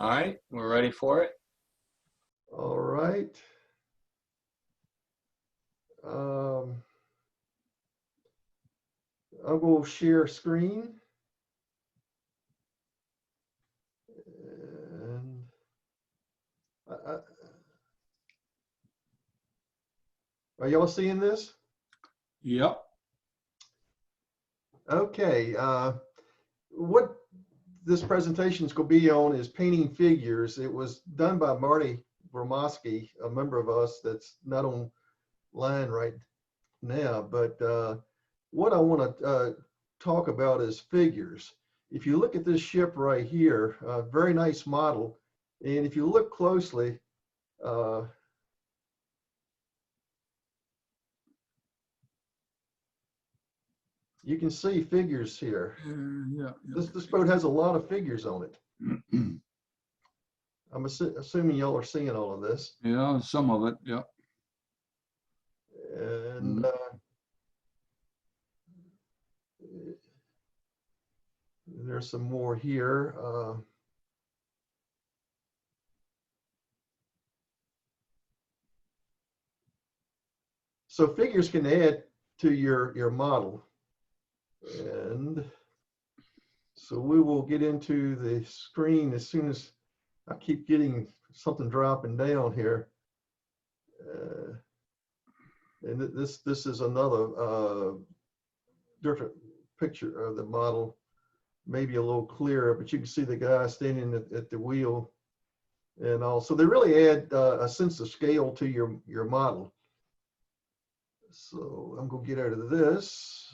All right, we're ready for it. All right. I will share screen. And are y'all seeing this? Yep. Okay. What this presentation is going to be on is painting figures. It was done by Marty Vermosky, a member of us that's not online right now. But what I want to talk about is figures. If you look at this ship right here, a very nice model. And if you look closely, you can see figures here. Yeah. This boat has a lot of figures on it. I'm assuming y'all are seeing all of this. Yeah, some of it. Yeah. And there's some more here. So figures can add to your model. And so we will get into the screen as soon as I keep getting something dropping down here. And this is another different picture of the model, maybe a little clearer, but you can see the guy standing at the wheel and all. So they really add a sense of scale to your model. So I'm going to get out of this.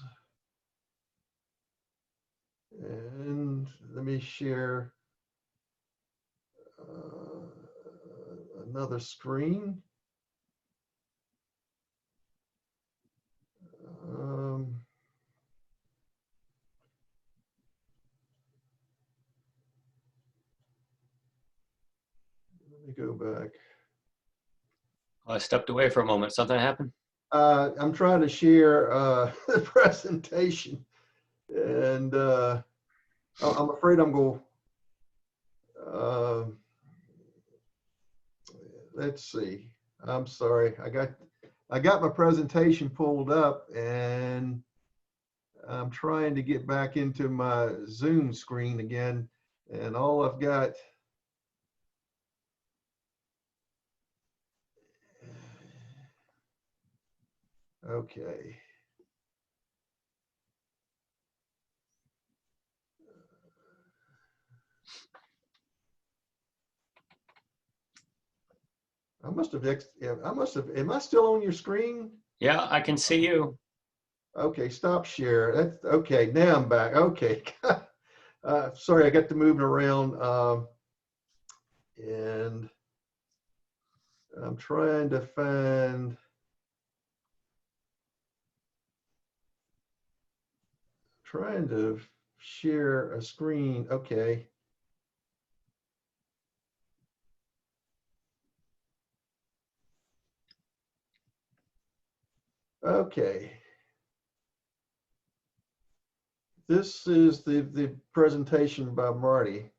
And let me share another screen. Let me go back. I stepped away for a moment. Something happened? I'm trying to share the presentation, and I'm afraid I'm going. Let's see. I'm sorry. I got my presentation pulled up, and I'm trying to get back into my Zoom screen again, and all I've got. Okay. I must have, am I still on your screen? Yeah, I can see you. Okay, stop share. That's okay. Now I'm back. Okay. Sorry, I got to moving around. And I'm trying to share a screen. Okay. Okay. This is the presentation by Marty.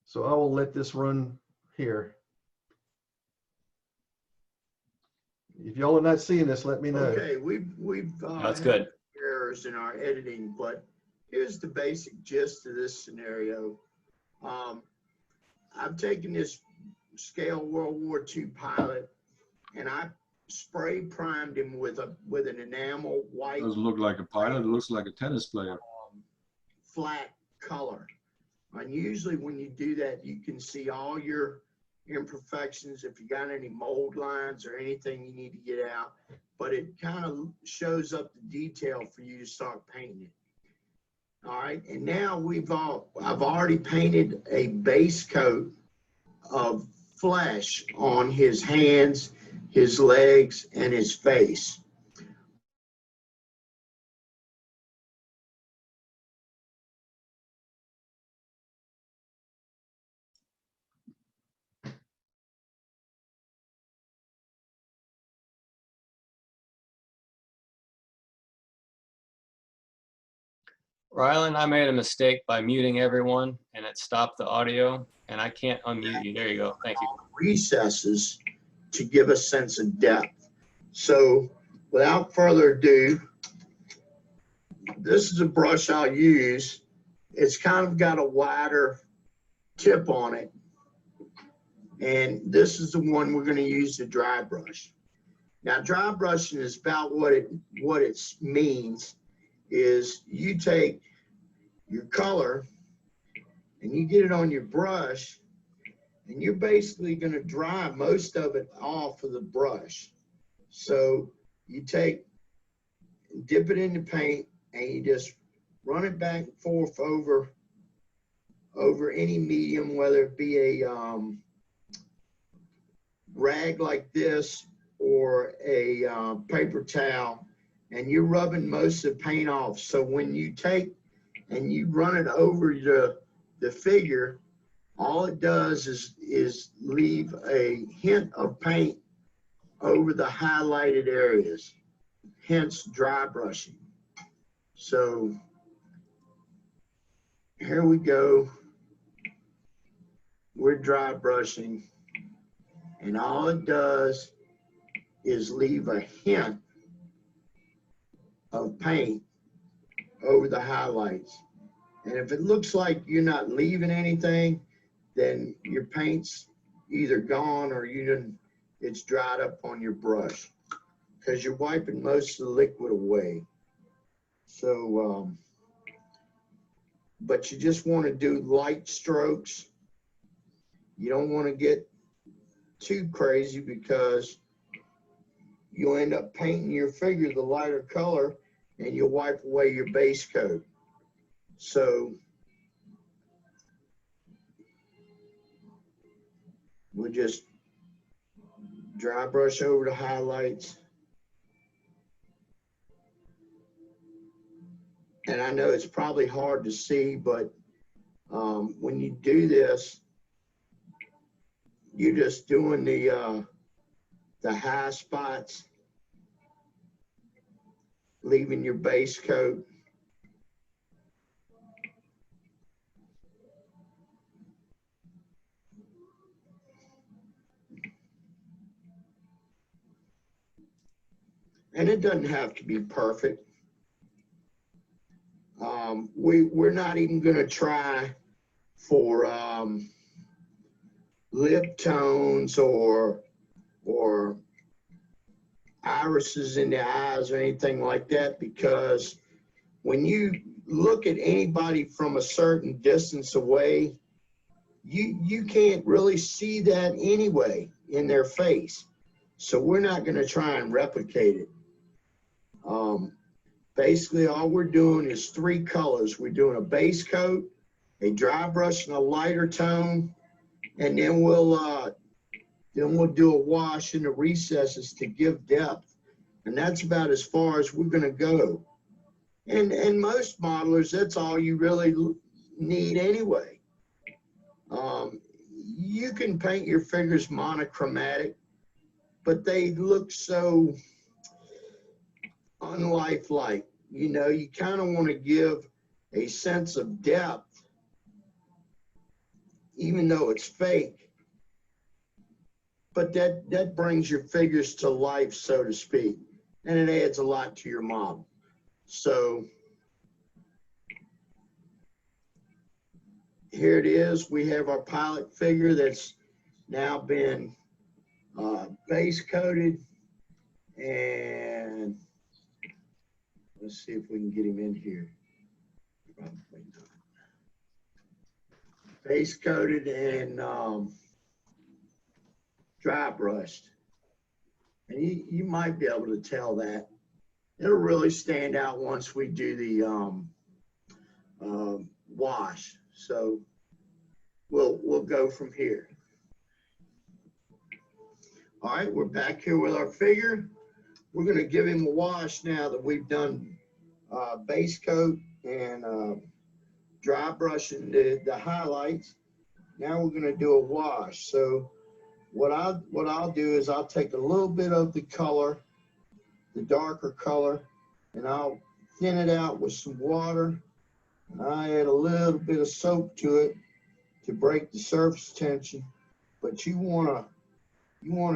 So I will let this run here. If y'all are not seeing this, let me know. Okay, we've That's good. errors in our editing, but here's the basic gist of this scenario. I've taken this scale World War II pilot and I spray primed him with an enamel white. Doesn't look like a pilot. It looks like a tennis player. Flat color. And usually when you do that, you can see all your imperfections, if you got any mold lines or anything you need to get out, but it kind of shows up the detail for you to start painting it. All right, and now I've already painted a base coat of flesh on his hands, his legs, and his face. Rylan, I made a mistake by muting everyone and it stopped the audio and I can't unmute you. There you go. Thank you. Recesses to give a sense of depth. So without further ado, this is a brush I'll use. It's kind of got a wider tip on it. And this is the one we're going to use, the dry brush. Now, dry brushing is about what it means is you take your color and you get it on your brush, and you're basically going to dry most of it off of the brush. So you take, dip it in the paint, and you just run it back and forth over any medium, whether it be a rag like this or a paper towel, and you're rubbing most of the paint off. So when you take and you run it over the figure, all it does is leave a hint of paint over the highlighted areas, hence dry brushing. So here we go. We're dry brushing, and all it does is leave a hint of paint over the highlights. And if it looks like you're not leaving anything, then your paint's either gone or it's dried up on your brush, because you're wiping most of the liquid away. So, but you just want to do light strokes. You don't want to get too crazy, because you'll end up painting your figure the lighter color and you'll wipe away your base coat. So we'll just dry brush over the highlights. And I know it's probably hard to see, but when you do this, you're just doing the high spots, leaving your base coat. And it doesn't have to be perfect. We're not even going to try for lip tones or irises in the eyes or anything like that, because when you look at anybody from a certain distance away, you can't really see that anyway in their face. So we're not going to try and replicate it. Basically, all we're doing is 3 colors. We're doing a base coat, a dry brush in a lighter tone, and then we'll do a wash in the recesses to give depth. And that's about as far as we're going to go. And most modelers, that's all you really need anyway. You can paint your figures monochromatic, but they look so unlifelike. You know, you kind of want to give a sense of depth, even though it's fake. But that brings your figures to life, so to speak, and it adds a lot to your model. So here it is. We have our pilot figure that's now been base coated, and let's see if we can get him in here. Probably not. Base coated and dry brushed. And you might be able to tell that. It'll really stand out once we do the wash. So we'll go from here. All right, we're back here with our figure. We're going to give him a wash now that we've done base coat and dry brushing the highlights. Now we're going to do a wash. So what I'll do is I'll take a little bit of the color, the darker color, and I'll thin it out with some water, I add a little bit of soap to it to break the surface tension, but you wanna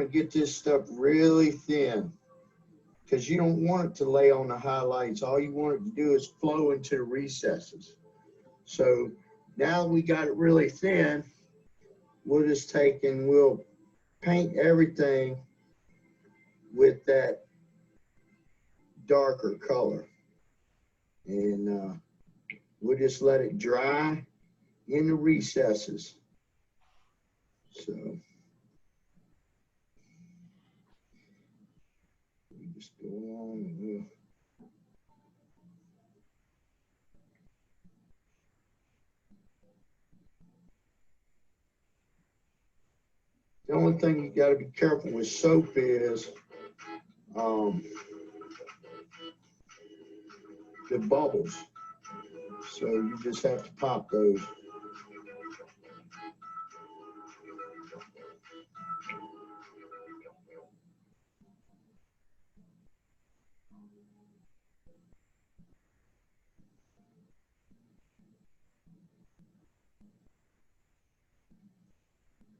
get this stuff really thin because you don't want it to lay on the highlights. All you want it to do is flow into the recesses. So now we got it really thin, we'll just take and we'll paint everything with that darker color. And we'll just let it dry in the recesses. So we just go along and we'll the only thing you got to be careful with soap is the bubbles. So you just have to pop those.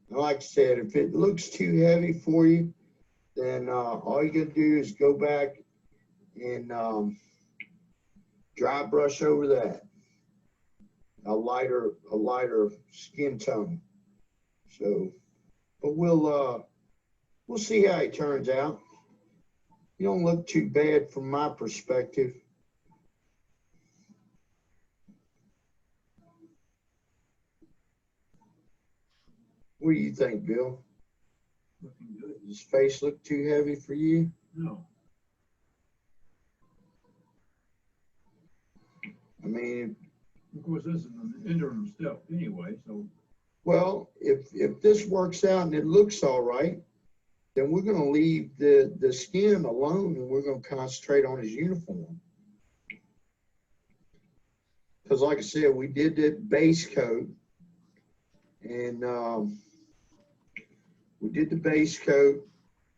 Like I said, if it looks too heavy for you, then all you gotta do is go back and dry brush over that. A lighter skin tone. So, but we'll see how it turns out. You don't look too bad from my perspective. What do you think, Bill? Looking good. Does his face look too heavy for you? No. I mean, Of course, this is an interim step anyway, so. well, if this works out and it looks all right, then we're going to leave the skin alone and we're going to concentrate on his uniform. Because like I said, we did that base coat and we did the base coat,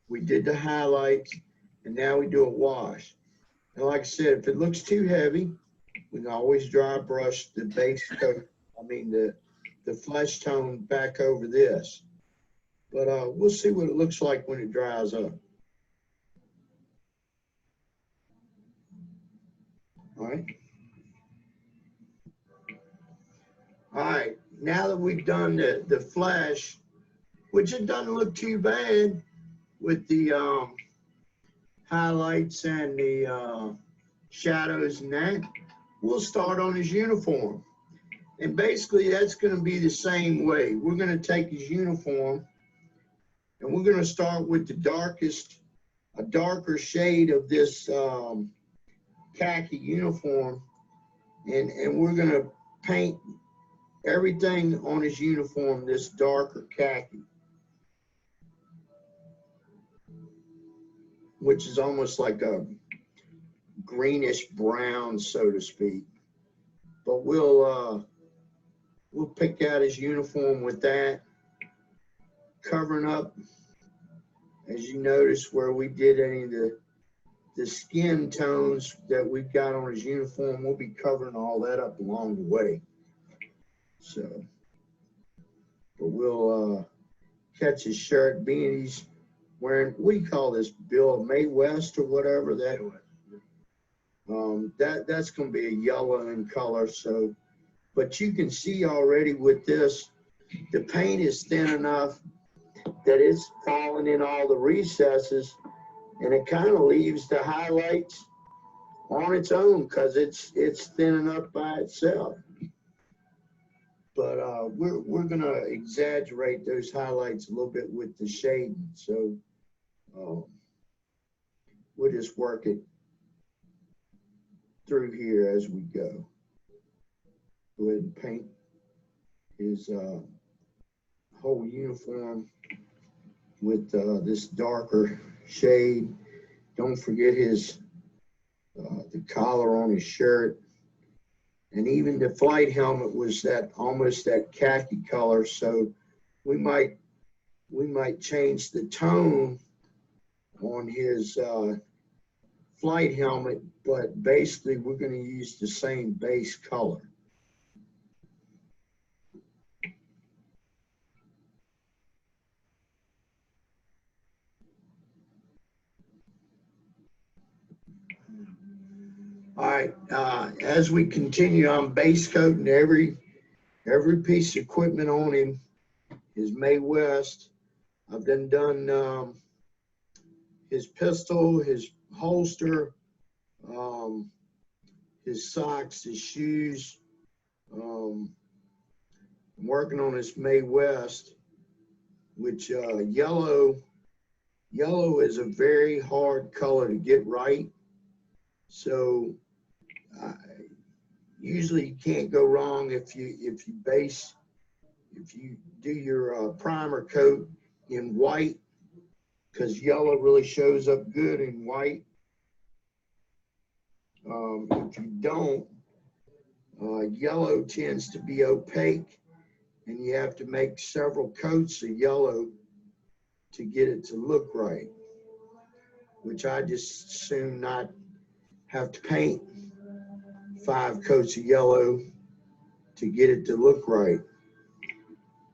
we did the highlights, and now we do a wash. And like I said, if it looks too heavy, we can always dry brush the base coat, the flesh tone back over this. But we'll see what it looks like when it dries up. All right. All right, now that we've done the flesh, which it doesn't look too bad with the highlights and the shadows and that, we'll start on his uniform. And basically that's gonna be the same way. We're gonna take his uniform and we're gonna start with the darker shade of this khaki uniform. And we're gonna paint everything on his uniform this darker khaki, which is almost like a greenish brown, so to speak. But we'll pick out his uniform with that, covering up, as you notice, where we did any of the skin tones that we've got on his uniform. We'll be covering all that up along the way. So, but we'll catch his shirt, being he's wearing, what do you call this, Bill, May West or whatever that. That's going to be a yellow in color. So, but you can see already with this, the paint is thin enough that it's falling in all the recesses, and it kind of leaves the highlights on its own because it's thinning up by itself. But we're gonna exaggerate those highlights a little bit with the shading. So we'll just work it through here as we go. Go ahead and paint his whole uniform with this darker shade. Don't forget his the collar on his shirt. And even the flight helmet was almost that khaki color. So we might change the tone on his flight helmet, but basically we're going to use the same base color. All right, as we continue, I'm base coating every piece of equipment on him is May West. I've done his pistol, his holster, his socks, his shoes. I'm working on his May West, which yellow is a very hard color to get right. So usually you can't go wrong if you do your primer coat in white, because yellow really shows up good in white. If you don't, yellow tends to be opaque, and you have to make several coats of yellow to get it to look right, which I just soon not have to paint 5 coats of yellow to get it to look right.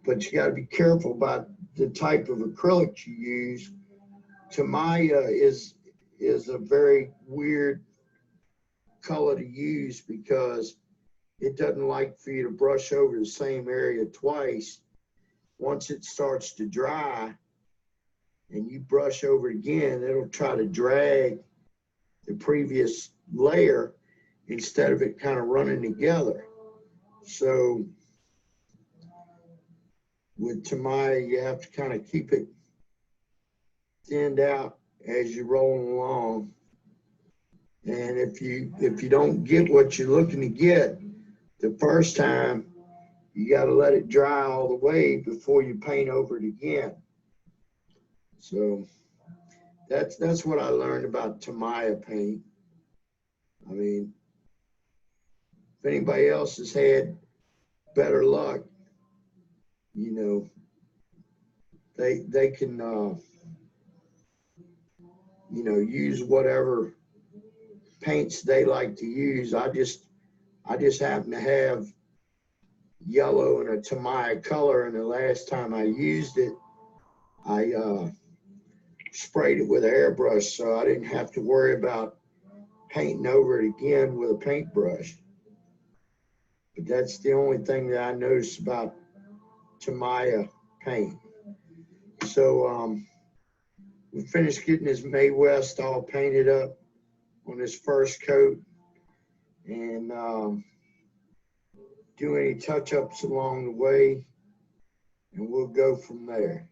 But you got to be careful about the type of acrylic you use. Tamiya is a very weird color to use because it doesn't like for you to brush over the same area twice. Once it starts to dry and you brush over it again, it'll try to drag the previous layer instead of it kind of running together. So with Tamiya, you have to kind of keep it thinned out as you roll along. And if you don't get what you're looking to get the first time, you got to let it dry all the way before you paint over it again. So that's what I learned about Tamiya paint. I mean, if anybody else has had better luck, you know, they can you know, use whatever paints they like to use. I just happen to have yellow and a Tamiya color, and the last time I used it, I sprayed it with an airbrush, so I didn't have to worry about painting over it again with a paintbrush. But that's the only thing that I noticed about Tamiya paint. So we finished getting his May West all painted up on his first coat, and do any touch-ups along the way, and we'll go from there.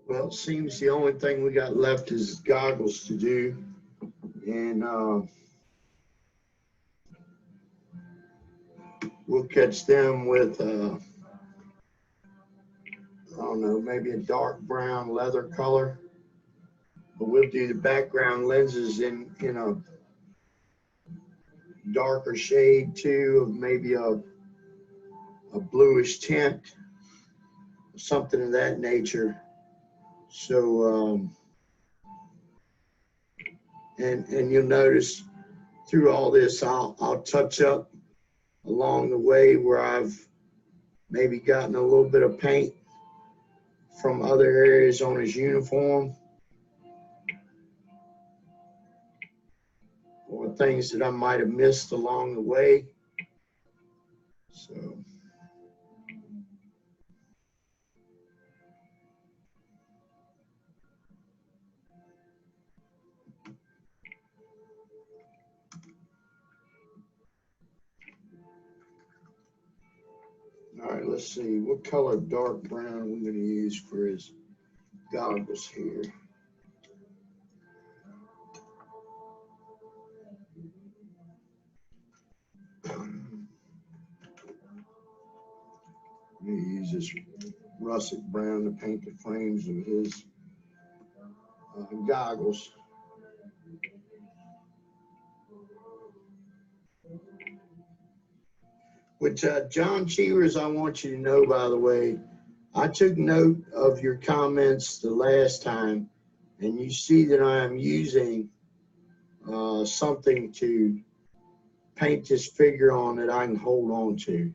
Well, it seems the only thing we got left is goggles to do, and we'll catch them with I don't know, maybe a dark brown leather color. But we'll do the background lenses in a darker shade too, of maybe a bluish tint, something of that nature. So and you'll notice through all this, I'll touch up along the way where I've maybe gotten a little bit of paint from other areas on his uniform, or things that I might have missed along the way. So All right, let's see, what color dark brown are we gonna use for his goggles here? I'm gonna use this russet brown to paint the frames of his goggles. Which, John Cheevers, I want you to know, by the way, I took note of your comments the last time, and you see that I am using something to paint this figure on that I can hold on to.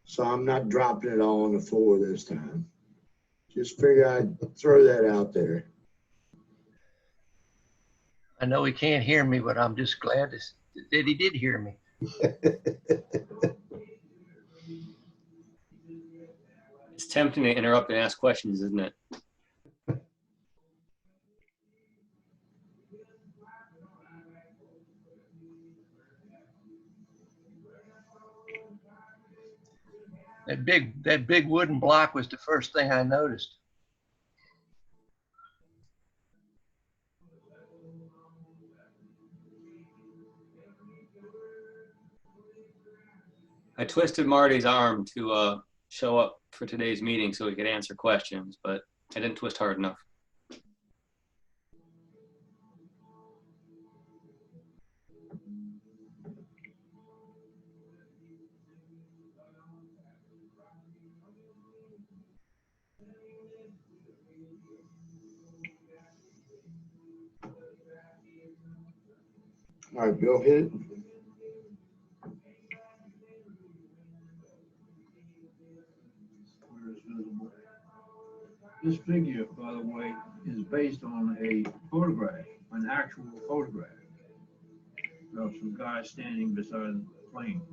So I'm not dropping it all on the floor this time. Just figure I'd throw that out there. I know he can't hear me, but I'm just glad that he did hear me. It's tempting to interrupt and ask questions, isn't it? That big wooden block was the first thing I noticed. I twisted Marty's arm to show up for today's meeting so he could answer questions, but I didn't twist hard enough. All right, Bill, hit it. Where it's visible. This figure, by the way, is based on a photograph, an actual photograph of some guy standing beside a plane.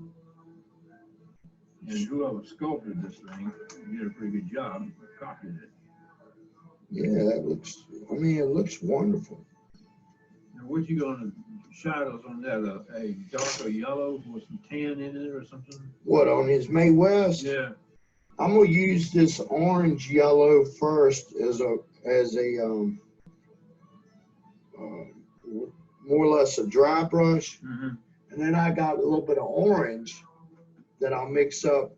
And whoever sculpted this thing did a pretty good job, copied it. Yeah, that looks, I mean, it looks wonderful. Now, what you gonna shadows on that? A darker yellow with some tan in it or something? What, on his May West? Yeah. I'm gonna use this orange yellow first as a more or less a dry brush, Mm-hmm. and then I got a little bit of orange that I'll mix up,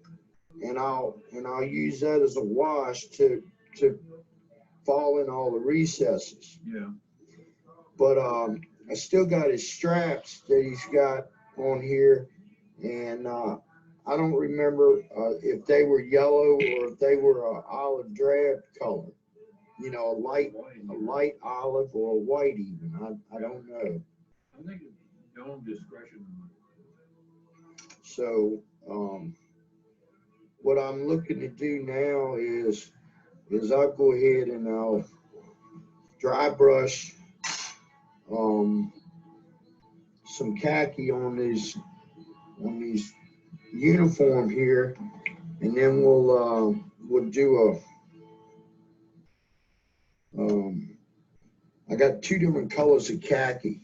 and I'll use that as a wash to fall in all the recesses. Yeah. But I still got his straps that he's got on here, and I don't remember if they were yellow or if they were olive drab color. You know, a light olive or a white even. I don't know. I think it's your own discretion. So what I'm looking to do now is I'll go ahead and I'll dry brush some khaki on these uniform here, and then we'll do I got two different colors of khaki.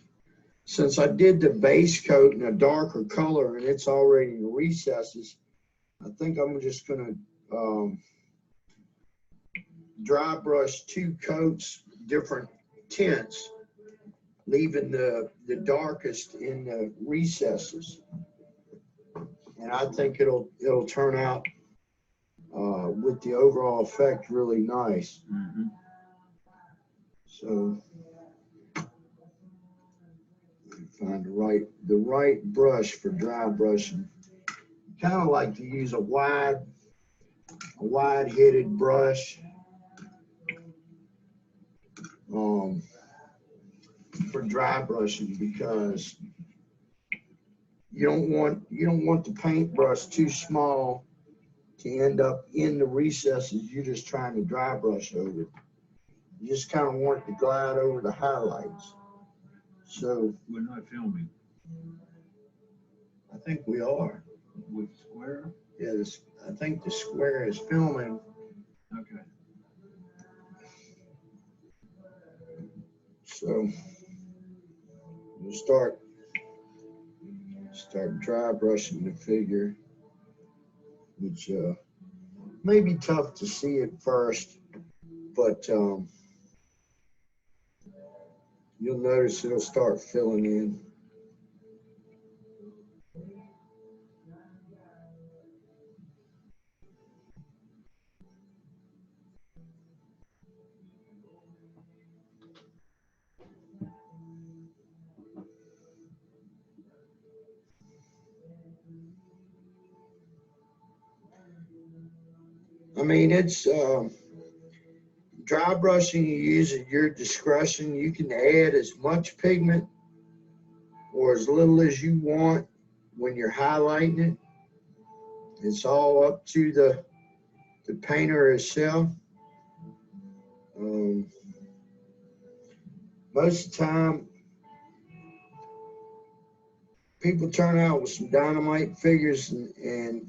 Since I did the base coat in a darker color and it's already in the recesses, I think I'm just gonna dry brush two coats, different tints, leaving the darkest in the recesses. And I think it'll turn out with the overall effect really nice. Mm-hmm. So find the right brush for dry brushing. Kind of like to use a wide headed brush for dry brushing, because you don't want the paintbrush too small to end up in the recesses you're just trying to dry brush over. You just kind of want to glide over the highlights. So We're not filming I think we are. with square. Yeah, I think the square is filming. Okay. So we'll start dry brushing the figure which may be tough to see at first, but you'll notice it'll start filling in. I mean, it's dry brushing you use at your discretion. You can add as much pigment or as little as you want when you're highlighting it. It's all up to the painter himself. Most of the time, people turn out with some dynamite figures and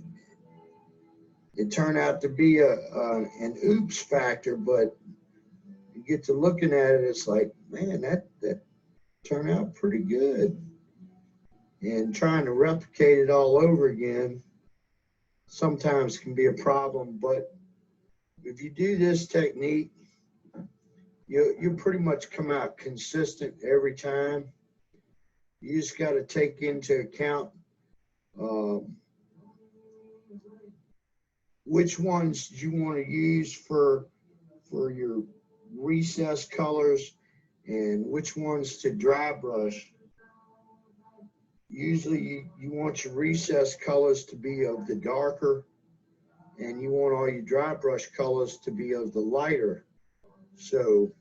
it turned out to be an oops factor, but you get to looking at it, it's like, man, that turned out pretty good. And trying to replicate it all over again sometimes can be a problem, but if you do this technique, you pretty much come out consistent every time. You just got to take into account which ones you want to use for your recessed colors and which ones to dry brush. Usually you want your recessed colors to be of the darker, and you want all your dry brush colors to be of the lighter. So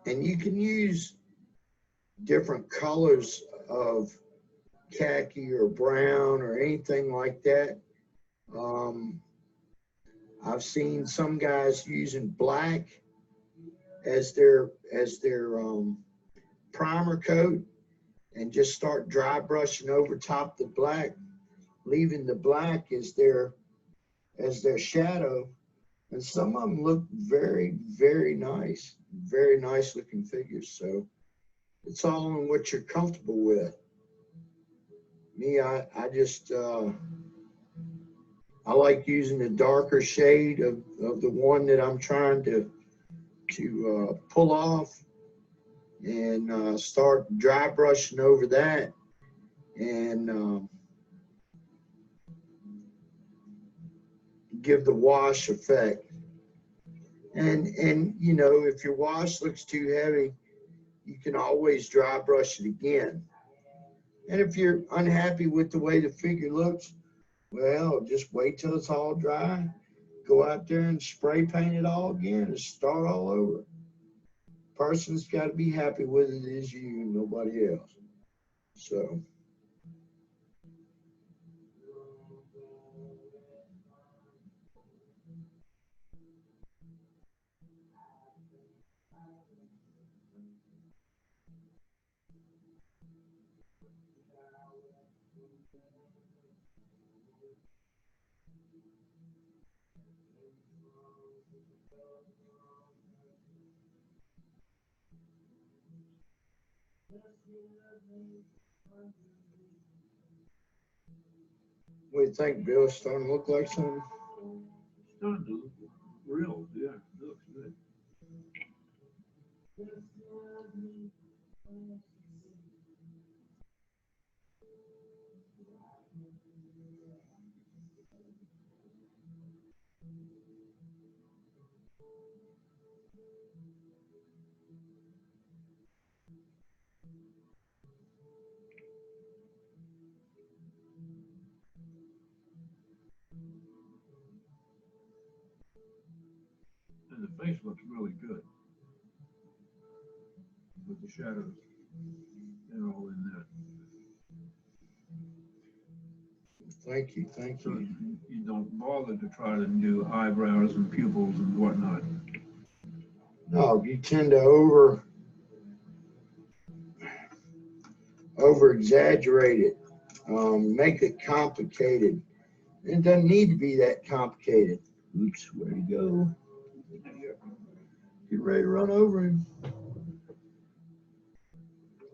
and you can use different colors of khaki or brown or anything like that. I've seen some guys using black as their primer coat and just start dry brushing over top the black, leaving the black as their shadow. And some of them look very, very nice looking figures. So it's all on what you're comfortable with. Me, I just I like using the darker shade of the one that I'm trying to pull off, and start dry brushing over that, and give the wash effect. And you know, if your wash looks too heavy, you can always dry brush it again. And if you're unhappy with the way the figure looks, well, just wait till it's all dry, go out there and spray paint it all again and start all over. Person's got to be happy with it as you, nobody else. So. What do you think, Bill? It's starting to look like something? Starting to look real, yeah, it looks good. And the face looks really good with the shadows and all in there. Thank you, thank So you. you don't bother to try to do eyebrows and pupils and whatnot. No, you tend to over exaggerate it, make it complicated. It doesn't need to be that complicated. Oops, where'd he go? Get ready to run over him.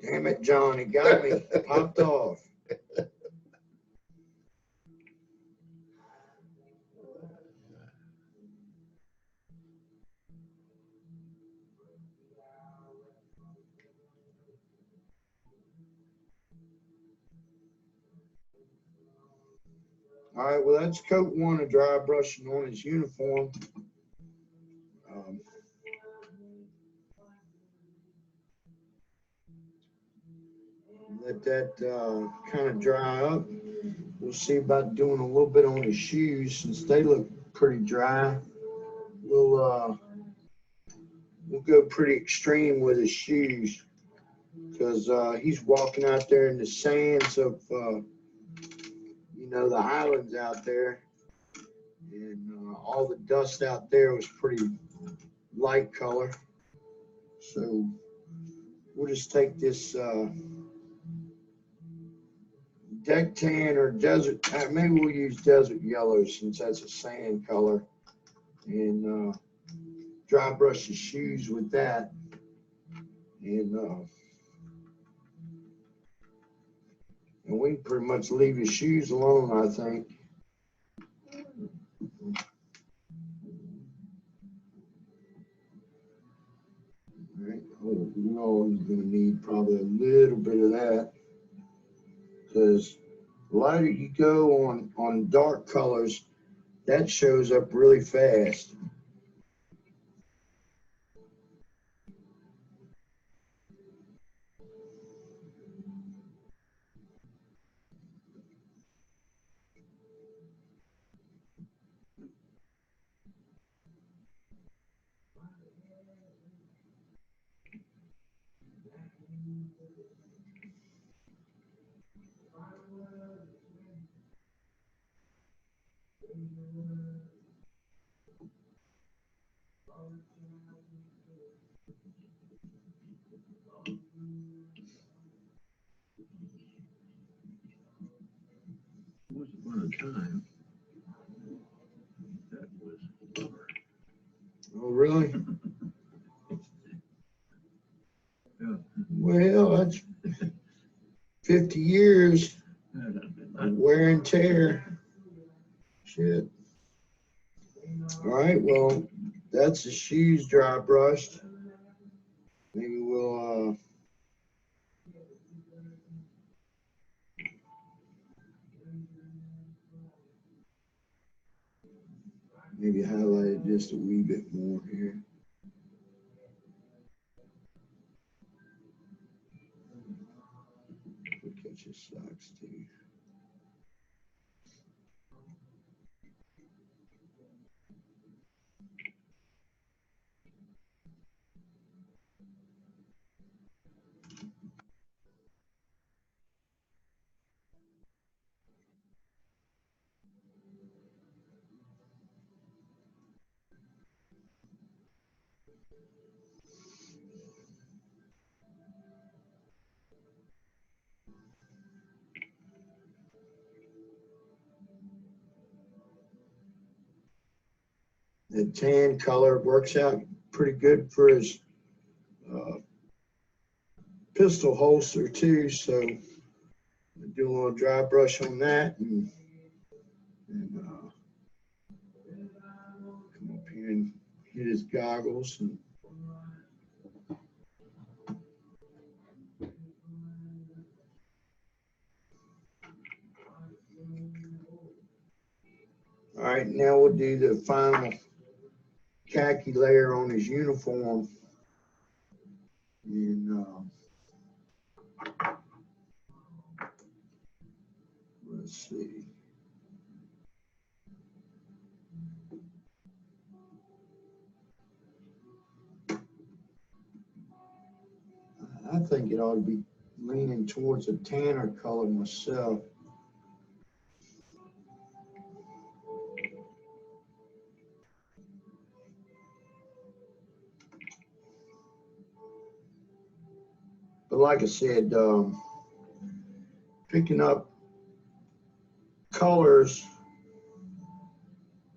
Damn it, John, it got me. Popped off. All right, well, that's coat one of dry brushing on his uniform. Let that kind of dry up. We'll see about doing a little bit on his shoes since they look pretty dry. We'll go pretty extreme with his shoes because he's walking out there in the sands of you know, the highlands out there, and all the dust out there was pretty light color. So we'll just take this deck tan or desert, maybe we'll use desert yellow since that's a sand color, and dry brush the shoes with that. And we can pretty much leave his shoes alone, I think. All right. Oh, you know, he's going to need probably a little bit of that because the lighter you go on dark colors, that shows up really fast. Once upon a time, that was rubber. Oh, really? Yeah. Well, that's 50 years of wear and tear. Shit. All right, well, that's the shoes dry brushed. Maybe we'll maybe highlight it just a wee bit more here. We'll catch his socks too. The tan color works out pretty good for his pistol holster too. So I'll do a little dry brush on that and come up here and hit his goggles. And all right, now we'll do the final khaki layer on his uniform. And let's see. I think it ought to be leaning towards a tanner color myself. But like I said, picking up colors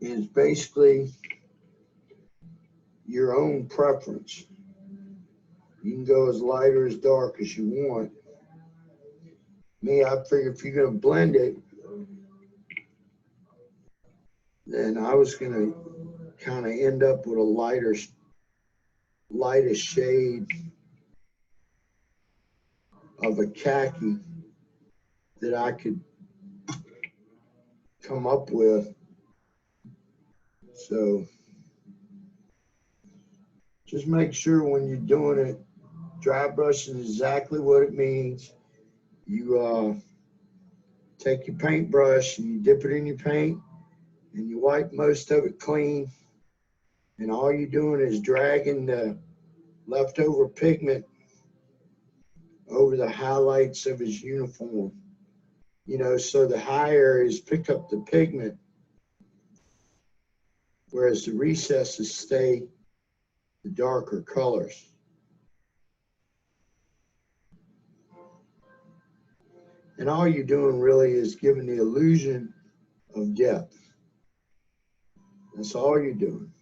is basically your own preference. You can go as light or as dark as you want. Me, I figure if you're gonna blend it, then I was gonna kind of end up with a lightest shade of a khaki that I could come up with. So just make sure when you're doing it, dry brushing is exactly what it means. You take your paintbrush and you dip it in your paint and you wipe most of it clean. And all you're doing is dragging the leftover pigment over the highlights of his uniform. You know, so the high areas pick up the pigment, whereas the recesses stay the darker colors. And all you're doing really is giving the illusion of depth. That's all you're doing.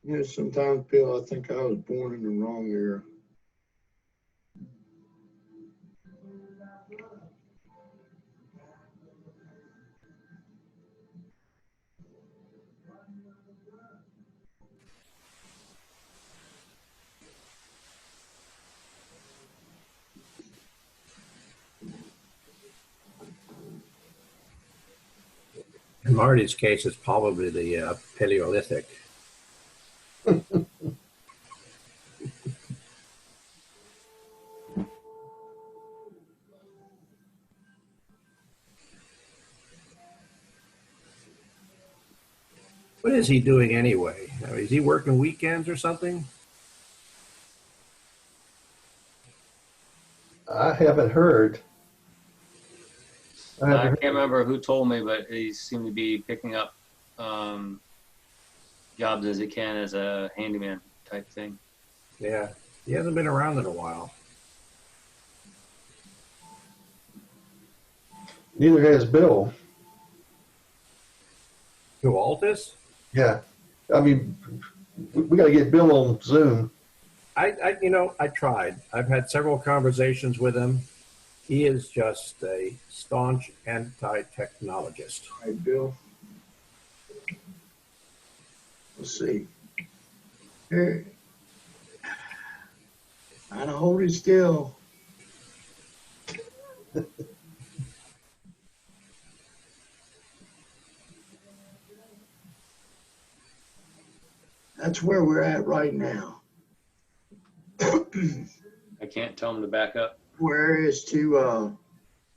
You know, sometimes, Bill, I think I was born in the wrong era. In Marty's case, it's probably the Paleolithic. What is he doing anyway? I mean, is he working weekends or something? I haven't heard. I can't remember who told me, but he seemed to be picking up jobs as he can as a handyman type thing. Yeah, he hasn't been around in a while. Neither has Bill. Who, Altus? Yeah. I mean, we got to get Bill on Zoom. I tried. I've had several conversations with him. He is just a staunch anti-technologist. All right, Bill. Let's see. Here. Trying to hold it still. That's where we're at right now. I can't tell him to back up. Where is to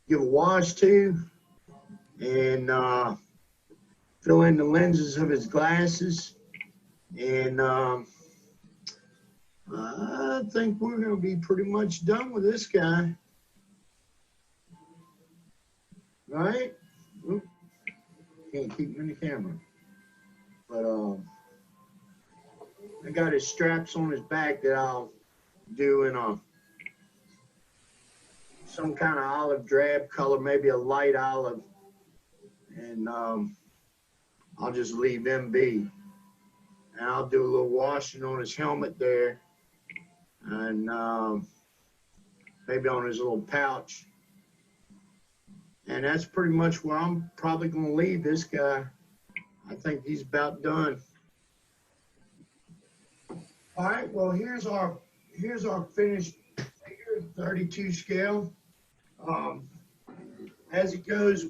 give a wash to and fill in the lenses of his glasses. And I think we're going to be pretty much done with this guy. Right? Oop. Can't keep him in the camera. But I got his straps on his back that I'll do in some kind of olive drab color, maybe a light olive. And I'll just leave them be. And I'll do a little washing on his helmet there. And maybe on his little pouch. And that's pretty much where I'm probably going to leave this guy. I think he's about done. All right, well, here's our finished figure, 32 scale. As it goes,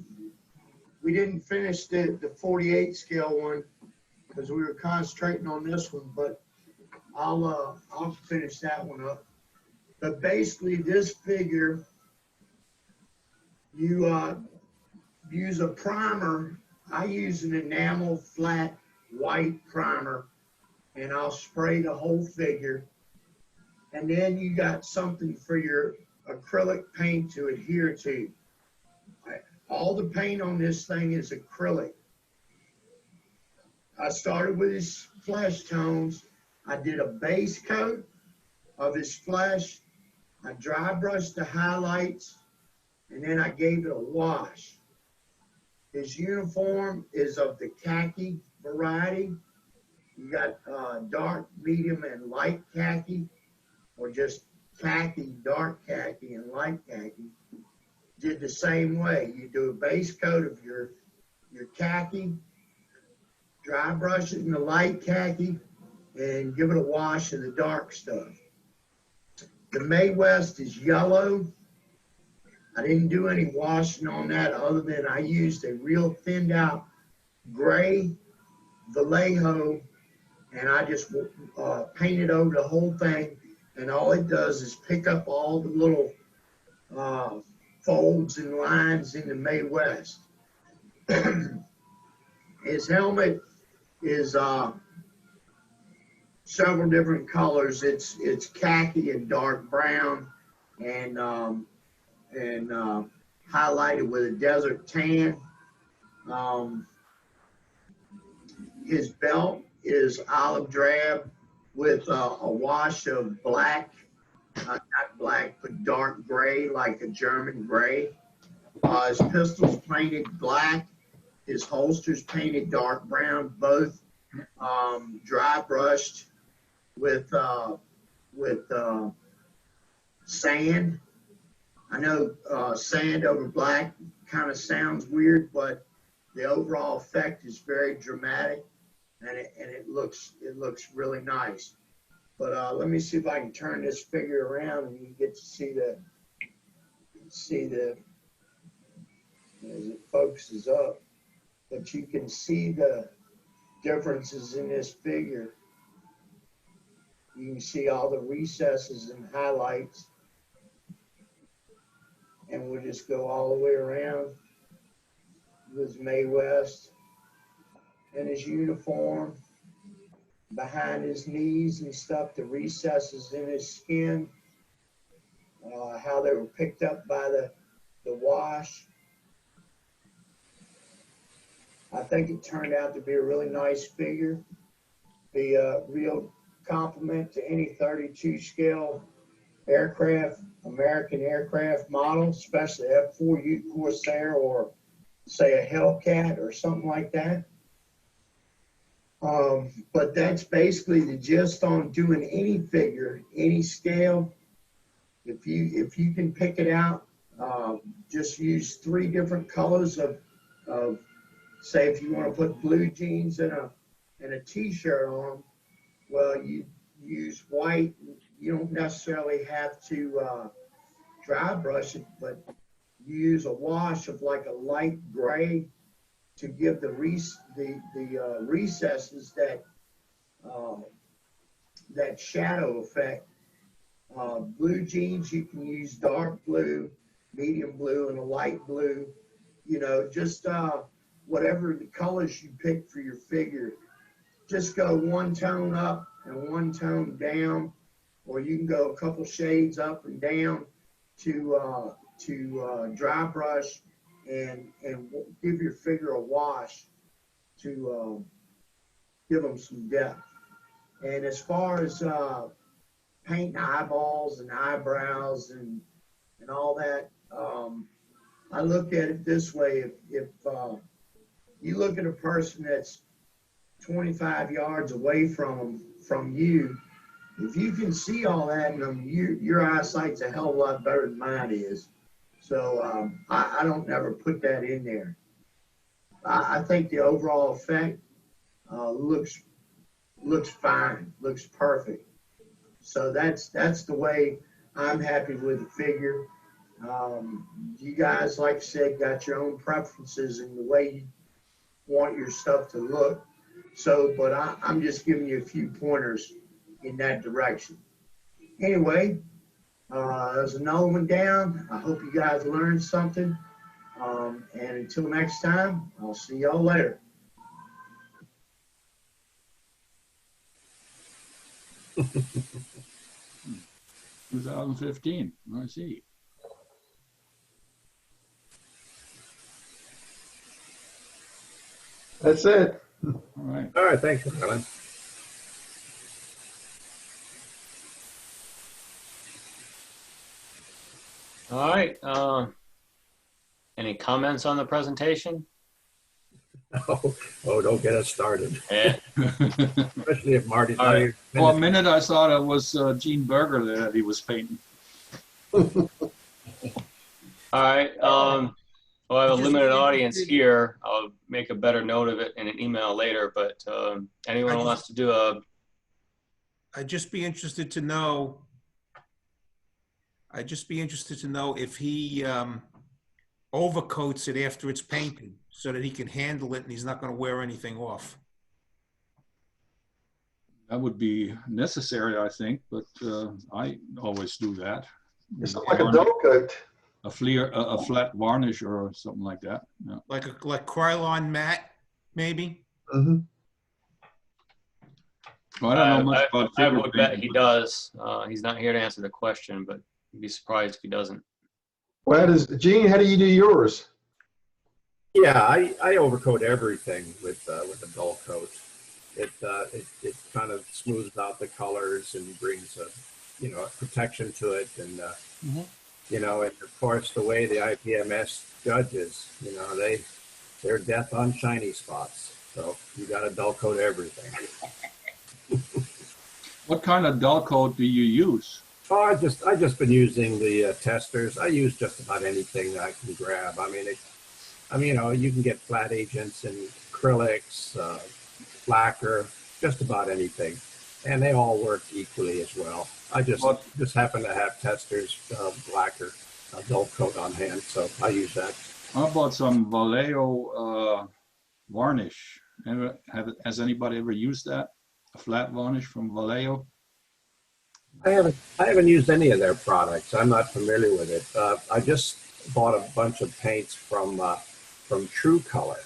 we didn't finish the 48 scale one because we were concentrating on this one, but I'll finish that one up. But basically, this figure, you use a primer. I use an enamel flat white primer, and I'll spray the whole figure. And then you got something for your acrylic paint to adhere to. All the paint on this thing is acrylic. I started with his flesh tones. I did a base coat of his flesh. I dry brushed the highlights, and then I gave it a wash. His uniform is of the khaki variety. You got dark, medium, and light khaki, or just khaki, dark khaki, and light khaki. Did the same way. You do a base coat of your khaki, dry brush it in the light khaki, and give it a wash of the dark stuff. The May West is yellow. I didn't do any washing on that other than I used a real thinned out gray Vallejo, and I just painted over the whole thing. And all it does is pick up all the little folds and lines in the May West. His helmet is several different colors. It's khaki and dark brown, and highlighted with a desert tan. His belt is olive drab with a wash of black, not black, but dark gray, like a German gray. His pistol's painted black. His holster's painted dark brown, both dry brushed with sand. I know sand over black kind of sounds weird, but the overall effect is very dramatic, and it looks really nice. But let me see if I can turn this figure around and you get to see the as it focuses up. But you can see the differences in this figure. You can see all the recesses and highlights. And we'll just go all the way around with May West and his uniform, behind his knees and stuff, the recesses in his skin, how they were picked up by the wash. I think it turned out to be a really nice figure, be a real compliment to any 32 scale aircraft, American aircraft model, especially F4U Corsair or say a Hellcat or something like that. But that's basically the gist on doing any figure, any scale. If you can pick it out, just use 3 different colors of say if you want to put blue jeans and a t-shirt on, well, you use white. You don't necessarily have to dry brush it, but you use a wash of like a light gray to give the recesses that shadow effect. Blue jeans, you can use dark blue, medium blue, and a light blue. You know, just whatever the colors you pick for your figure. Just go 1 tone up and 1 tone down, or you can go a couple shades up and down to dry brush and give your figure a wash to give them some depth. And as far as painting eyeballs and eyebrows and all that, I look at it this way: if you look at a person that's 25 yards away from you, if you can see all that in them, your eyesight's a hell of a lot better than mine is. So I don't never put that in there. I think the overall effect looks fine, looks perfect. So that's the way I'm happy with the figure. You guys, like I said, got your own preferences in the way you want your stuff to look. So, but I'm just giving you a few pointers in that direction. Anyway, there's another one down. I hope you guys learned something. And until next time, I'll see y'all later. 2015. I see. That's it. All right. All right, thanks, Alan. All right. Any comments on the presentation? Oh, don't get us started, Yeah. especially if Marty's All not right. here. For a minute, I thought it was Gene Berger that he was painting. All right. Well, I have a limited audience here. I'll make a better note of it in an email later, but anyone who wants to do a, I'd just be interested to know if he overcoats it after it's painted so that he can handle it and he's not going to wear anything off. That would be necessary, I think, but I always do that. It's not like a dull coat. A flat varnish or something like that. Yeah. Like Krylon matte, maybe? Mm-hmm. Well, I don't know much about I figure would bet painting, he does. He's not here to answer the question, but I'd be surprised if he doesn't. Well, Gene, how do you do yours? Yeah, I overcoat everything with a dull coat. It kind of smooths out the colors and brings a protection to it, and and of course the way the IPMS judges, they're death on shiny spots. So you got to dull coat everything. What kind of dull coat do you use? Oh, I just been using the testers. I use just about anything I can grab. I mean, you can get flat agents and acrylics, lacquer, just about anything, and they all work equally as well. I just happen to have testers, lacquer, dull coat on hand, so I use that. How about some Vallejo varnish? Has anybody ever used that? A flat varnish from Vallejo? I haven't used any of their products. I'm not familiar with it. I just bought a bunch of paints from True Color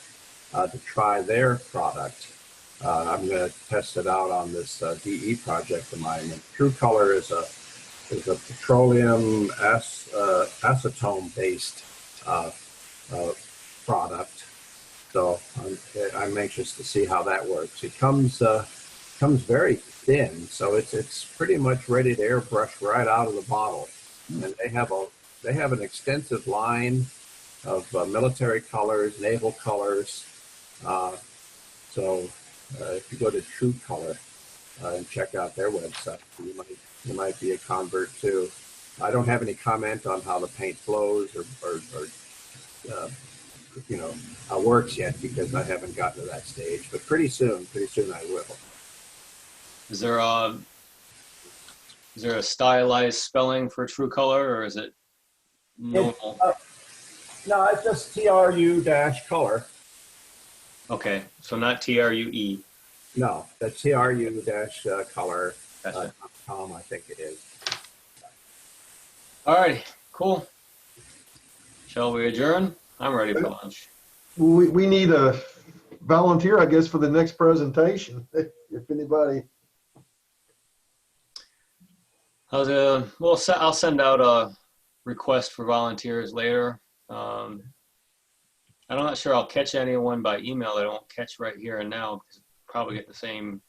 to try their product. I'm going to test it out on this DE project of mine. And True Color is a petroleum acetone based product. So I'm anxious to see how that works. It comes very thin, so it's pretty much ready to airbrush right out of the bottle. And they have an extensive line of military colors, naval colors. So if you go to True Color and check out their website, you might be a convert too. I don't have any comment on how the paint flows or how it works yet, because I haven't gotten to that stage. But pretty soon I will. Is there a stylized spelling for True Color, or is it normal? No, it's just TRU-color. Okay, so not TRUE. No, that's TRU-color.com, Gotcha. I think it is. All right, cool. Shall we adjourn? I'm ready for lunch. We need a volunteer, I guess, for the next presentation. If anybody. I'll send out a request for volunteers later. I'm not sure I'll catch anyone by email that I won't catch right here and now, because I'll probably get the same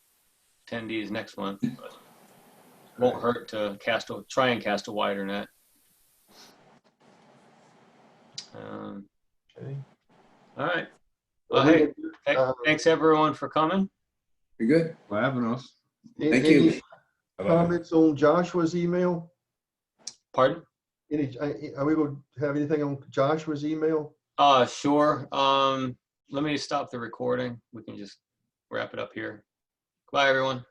attendees next month. But it won't hurt to try and cast a wider net. Okay. All right. Well, hey, thanks everyone for coming. You're good. For having us. Thank Any you. comments on Joshua's email? Pardon? Are we going to have anything on Joshua's email? Sure. Let me stop the recording. We can just wrap it up here. Bye, everyone.